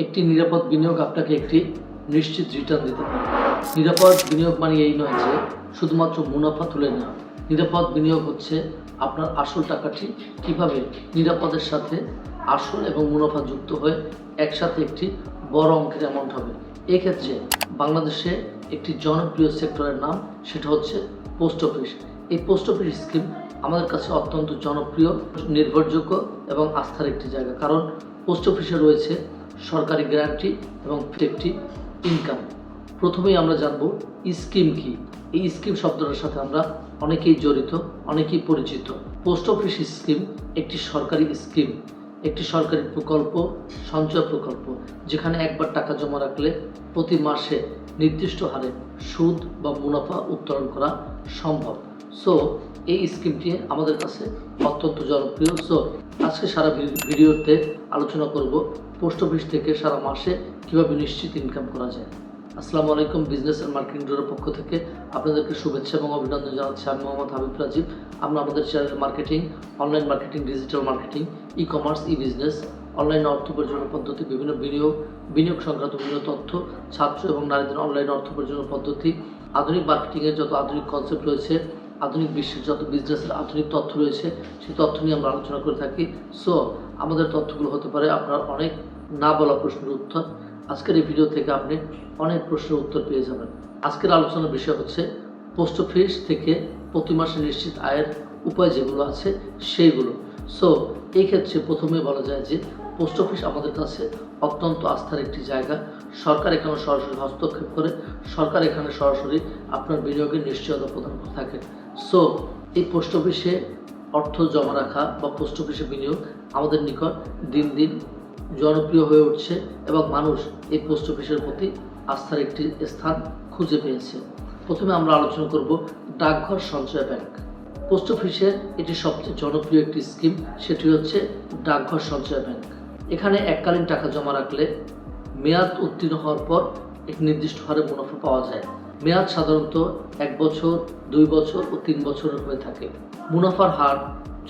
একটি নিরাপদ বিনিয়োগ আপনাকে একটি নিশ্চিত রিটার্ন দিতে পারে। নিরাপদ বিনিয়োগ মানে এই নয় যে শুধুমাত্র মুনাফা তুলে নেওয়া। নিরাপদ বিনিয়োগ হচ্ছে আপনার আসল টাকাটি কিভাবে নিরাপদের সাথে আসল এবং মুনাফা যুক্ত হয়ে একসাথে একটি বড় অঙ্কের অ্যামাউন্ট হবে। এক্ষেত্রে বাংলাদেশে একটি জনপ্রিয় সেক্টরের নাম, সেটা হচ্ছে পোস্ট অফিস। এই পোস্ট অফিস স্কিম আমাদের কাছে অত্যন্ত জনপ্রিয়, নির্ভরযোগ্য এবং আস্থার একটি জায়গা। কারণ পোস্ট অফিসে রয়েছে সরকারি গ্যারান্টি এবং একটি ইনকাম। প্রথমেই আমরা জানব স্কিম কি। এই স্কিম শব্দটার সাথে আমরা অনেকেই জড়িত, অনেকেই পরিচিত। পোস্ট অফিস স্কিম একটি সরকারি স্কিম, একটি সরকারি প্রকল্প, সঞ্চয় প্রকল্প, যেখানে একবার টাকা জমা রাখলে প্রতি মাসে নির্দিষ্ট হারে সুদ বা মুনাফা উত্তোলন করা সম্ভব। সো এই স্কিমটি আমাদের কাছে অত্যন্ত জনপ্রিয়। সো আজকে সারা ভিডিওতে আলোচনা করব পোস্ট অফিস থেকে সারা মাসে কীভাবে নিশ্চিত ইনকাম করা যায়। আসসালামু আলাইকুম, বিজনেস অ্যান্ড মার্কেটিং ডোরের পক্ষ থেকে আপনাদেরকে শুভেচ্ছা এবং অভিনন্দন জানাচ্ছি। আমি মোহাম্মদ হাবিব রাজীব। আমরা আমাদের চ্যানেলে marketing, online marketing, digital marketing, e commerce, e business, অনলাইনে অর্থ উপার্জনের পদ্ধতি, বিভিন্ন বিনিয়োগ সংক্রান্ত বিভিন্ন তথ্য, ছাত্র এবং নারীদের অনলাইনে অর্থ উপার্জনের পদ্ধতি, আধুনিক মার্কেটিংয়ের যত আধুনিক কনসেপ্ট রয়েছে, আধুনিক বিশ্বের যত বিজনেসের আধুনিক তথ্য রয়েছে, সেই তথ্য নিয়ে আমরা আলোচনা করে থাকি। সো আমাদের তথ্যগুলো হতে পারে আপনার অনেক না বলা প্রশ্নের উত্তর। আজকের এই ভিডিও থেকে আপনি অনেক প্রশ্নের উত্তর পেয়ে যাবেন। আজকের আলোচনার বিষয় হচ্ছে পোস্ট অফিস থেকে প্রতি মাসে নিশ্চিত আয়ের উপায় যেগুলো আছে সেইগুলো। সো এই ক্ষেত্রে প্রথমে বলা যায় যে পোস্ট অফিস আমাদের কাছে অত্যন্ত আস্থার একটি জায়গা। সরকার এখানে সরাসরি হস্তক্ষেপ করে, সরকার এখানে সরাসরি আপনার বিনিয়োগের নিশ্চয়তা প্রদান করে থাকে। সো এই পোস্ট অফিসে অর্থ জমা রাখা বা পোস্ট অফিসে বিনিয়োগ আমাদের নিকট দিন দিন জনপ্রিয় হয়ে উঠছে এবং মানুষ এই পোস্ট অফিসের প্রতি আস্থার একটি স্থান খুঁজে পেয়েছে। প্রথমে আমরা আলোচনা করব ডাকঘর সঞ্চয় ব্যাংক। পোস্ট অফিসের এটি সবচেয়ে জনপ্রিয় একটি স্কিম, সেটি হচ্ছে ডাকঘর সঞ্চয় ব্যাংক। এখানে এককালীন টাকা জমা রাখলে মেয়াদ উত্তীর্ণ হওয়ার পর এক নির্দিষ্ট হারে মুনাফা পাওয়া যায়। মেয়াদ সাধারণত 1 বছর, 2 বছর ও 3 বছরের হয়ে থাকে। মুনাফার হার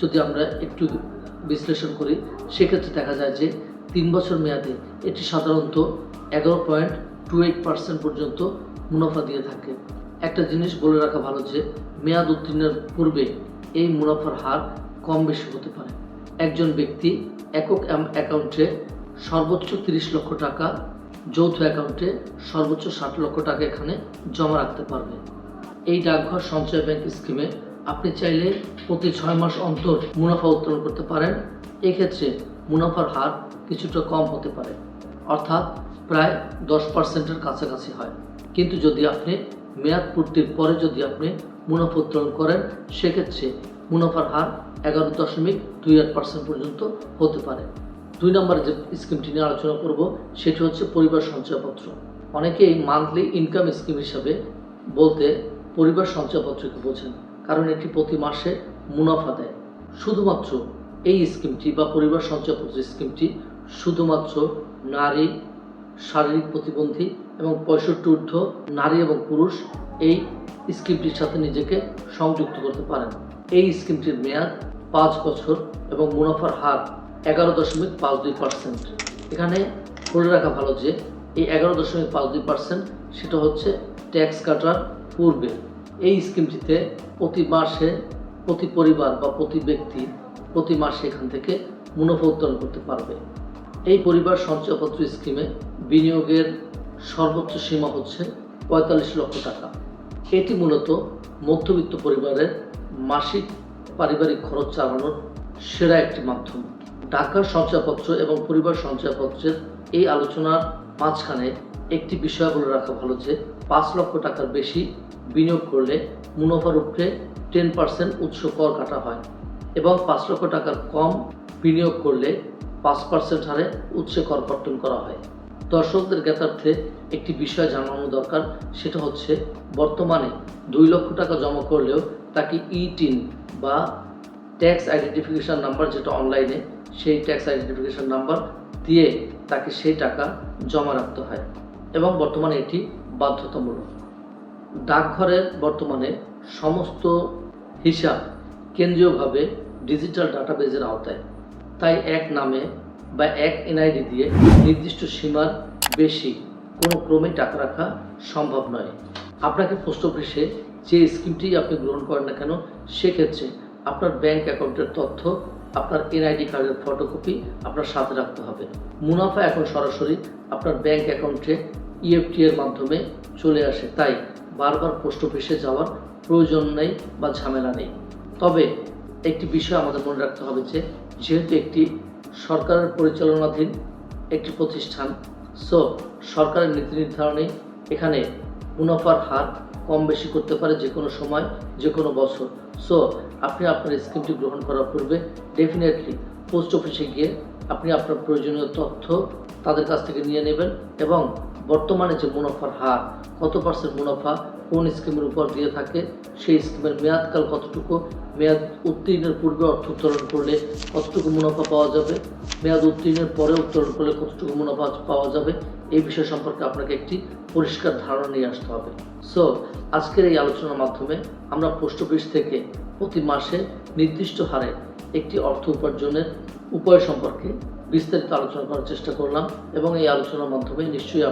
যদি আমরা একটু বিশ্লেষণ করি, সেক্ষেত্রে দেখা যায় যে 3 বছর মেয়াদে এটি সাধারণত 11.28% পর্যন্ত মুনাফা দিয়ে থাকে। একটা জিনিস বলে রাখা ভালো যে মেয়াদ উত্তীর্ণের পূর্বে এই মুনাফার হার কম বেশি হতে পারে। একজন ব্যক্তি একক অ্যাকাউন্টে সর্বোচ্চ 30 লক্ষ টাকা, যৌথ অ্যাকাউন্টে সর্বোচ্চ 60 লক্ষ টাকা এখানে জমা রাখতে পারবে। এই ডাকঘর সঞ্চয় ব্যাংক স্কিমে আপনি চাইলে প্রতি 6 মাস অন্তর মুনাফা উত্তোলন করতে পারেন। এক্ষেত্রে মুনাফার হার কিছুটা কম হতে পারে, অর্থাৎ প্রায় 10%-এর কাছাকাছি হয়। কিন্তু যদি আপনি মেয়াদ পূর্তির পরে যদি আপনি মুনাফা উত্তোলন করেন, সেক্ষেত্রে মুনাফার হার 11.28% পর্যন্ত হতে পারে। 2 নম্বরে যে স্কিমটি নিয়ে আলোচনা করব সেটি হচ্ছে পরিবার সঞ্চয়পত্র। অনেকেই মান্থলি ইনকাম স্কিম হিসাবে বলতে পরিবার সঞ্চয়পত্রকে বোঝেন, কারণ এটি প্রতি মাসে মুনাফা দেয়। শুধুমাত্র এই স্কিমটি বা পরিবার সঞ্চয়পত্র স্কিমটি শুধুমাত্র নারী, শারীরিক প্রতিবন্ধী এবং 65 ঊর্ধ্ব নারী এবং পুরুষ এই স্কিমটির সাথে নিজেকে সংযুক্ত করতে পারেন। এই স্কিমটির মেয়াদ 5 বছর এবং মুনাফার হার 11.52%। এখানে বলে রাখা ভালো যে এই 11.52% সেটা হচ্ছে ট্যাক্স কাটার পূর্বে। এই স্কিমটিতে প্রতি মাসে প্রতি পরিবার বা প্রতি ব্যক্তি প্রতি মাসে এখান থেকে মুনাফা উত্তোলন করতে পারবে। এই পরিবার সঞ্চয়পত্র স্কিমে বিনিয়োগের সর্বোচ্চ সীমা হচ্ছে 45 লক্ষ টাকা। এটি মূলত মধ্যবিত্ত পরিবারের মাসিক পারিবারিক খরচ চালানোর সেরা একটি মাধ্যম। ডাকঘর সঞ্চয়পত্র এবং পরিবার সঞ্চয়পত্রের এই আলোচনার মাঝখানে একটি বিষয় বলে রাখা ভালো যে 5 লক্ষ টাকার বেশি বিনিয়োগ করলে মুনাফার উপরে 10% উৎস কর কাটা হয় এবং 5 লক্ষ টাকার কম বিনিয়োগ করলে 5% হারে উৎসে কর কর্তন করা হয়। দর্শকদের জ্ঞাতার্থে একটি বিষয় জানানো দরকার, সেটা হচ্ছে বর্তমানে 2 লক্ষ টাকা জমা করলেও তাকে ই-টিন বা ট্যাক্স আইডেন্টিফিকেশন নাম্বার, যেটা অনলাইনে, সেই ট্যাক্স আইডেন্টিফিকেশন নাম্বার দিয়ে তাকে সেই টাকা জমা রাখতে হয় এবং বর্তমানে এটি বাধ্যতামূলক। ডাকঘরের বর্তমানে সমস্ত হিসাব কেন্দ্রীয়ভাবে ডিজিটাল ডাটাবেজের আওতায়, তাই এক নামে বা এক এনআইডি দিয়ে নির্দিষ্ট সীমার বেশি কোনো ক্রমে টাকা রাখা সম্ভব নয়। আপনাকে পোস্ট অফিসে যে স্কিমটি আপনি গ্রহণ করেন না কেন, সেক্ষেত্রে আপনার ব্যাংক অ্যাকাউন্টের তথ্য, আপনার এনআইডি কার্ডের ফটোকপি আপনার সাথে রাখতে হবে। মুনাফা এখন সরাসরি আপনার ব্যাংক অ্যাকাউন্টে ইএফটি এর মাধ্যমে চলে আসে, তাই বারবার পোস্ট অফিসে যাওয়ার প্রয়োজন নেই বা ঝামেলা নেই। তবে একটি বিষয় আমাদের মনে রাখতে হবে যে, যেহেতু একটি সরকারের পরিচালনাধীন একটি প্রতিষ্ঠান, সো সরকারের নীতি নির্ধারণে এখানে মুনাফার হার কম বেশি করতে পারে যে কোনো সময়, যে কোনো বছর। সো আপনি আপনার স্কিমটি গ্রহণ করার পূর্বে ডেফিনেটলি পোস্ট অফিসে গিয়ে আপনি আপনার প্রয়োজনীয় তথ্য তাদের কাছ থেকে নিয়ে নেবেন এবং বর্তমানে যে মুনাফার হার, কত পার্সেন্ট মুনাফা কোন স্কিমের উপর দিয়ে থাকে, সেই স্কিমের মেয়াদকাল কতটুকু, মেয়াদ উত্তীর্ণের পূর্বে অর্থ উত্তোলন করলে কতটুকু মুনাফা পাওয়া যাবে, মেয়াদ উত্তীর্ণের পরে উত্তোলন করলে কতটুকু মুনাফা পাওয়া যাবে, এই বিষয় সম্পর্কে আপনাকে একটি পরিষ্কার ধারণা নিয়ে আসতে হবে। সো আজকের এই আলোচনার মাধ্যমে আমরা পোস্ট অফিস থেকে প্রতি মাসে নির্দিষ্ট হারে একটি অর্থ উপার্জনের উপায় সম্পর্কে বিস্তারিত আলোচনা করার চেষ্টা করলাম এবং এই আলোচনার মাধ্যমে নিশ্চয়ই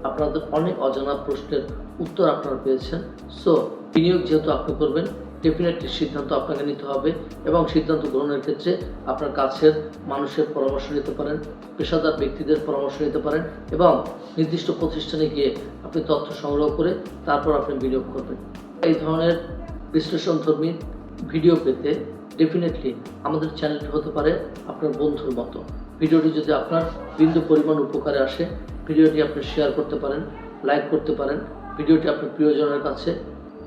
আপনাদের অনেক অজানা প্রশ্নের উত্তর আপনারা পেয়েছেন। সো বিনিয়োগ যেহেতু আপনি করবেন, ডেফিনেটলি সিদ্ধান্ত আপনাকে নিতে হবে এবং সিদ্ধান্ত গ্রহণের ক্ষেত্রে আপনার কাছের মানুষের পরামর্শ নিতে পারেন, পেশাদার ব্যক্তিদের পরামর্শ নিতে পারেন এবং নির্দিষ্ট প্রতিষ্ঠানে গিয়ে আপনি তথ্য সংগ্রহ করে তারপর আপনি বিনিয়োগ করবেন। এই ধরনের বিশ্লেষণধর্মী ভিডিও পেতে ডেফিনেটলি আমাদের চ্যানেলটি হতে পারে আপনার বন্ধুর মতো। ভিডিওটি যদি আপনার বিন্দু পরিমাণ উপকারে আসে, ভিডিওটি আপনি শেয়ার করতে পারেন, লাইক করতে পারেন, ভিডিওটি আপনার প্রিয়জনের কাছে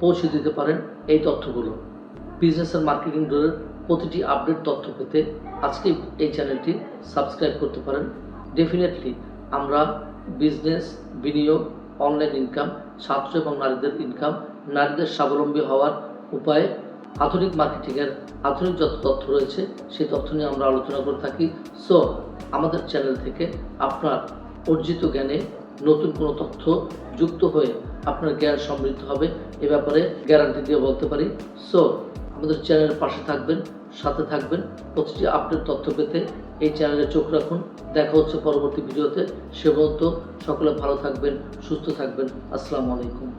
পৌঁছে দিতে পারেন। এই তথ্যগুলো বিজনেস আর মার্কেটিং ডোরের প্রতিটি আপডেট তথ্য পেতে আজকে এই চ্যানেলটি সাবস্ক্রাইব করতে পারেন। ডেফিনেটলি আমরা বিজনেস, বিনিয়োগ, অনলাইন ইনকাম, ছাত্র এবং নারীদের ইনকাম, নারীদের স্বাবলম্বী হওয়ার উপায়, আধুনিক মার্কেটিংয়ের আধুনিক যত তথ্য রয়েছে সেই তথ্য নিয়ে আমরা আলোচনা করে থাকি। সো আমাদের চ্যানেল থেকে আপনার অর্জিত জ্ঞানে নতুন কোনো তথ্য যুক্ত হয়ে আপনার জ্ঞান সমৃদ্ধ হবে, এ ব্যাপারে গ্যারান্টি দিয়ে বলতে পারি। সো আমাদের চ্যানেলের পাশে থাকবেন, সাথে থাকবেন, প্রতিটি আপডেট তথ্য পেতে এই চ্যানেলে চোখ রাখুন। দেখা হচ্ছে পরবর্তী ভিডিওতে। সে পর্যন্ত সকলে ভালো থাকবেন, সুস্থ থাকবেন। আসসালামু আলাইকুম।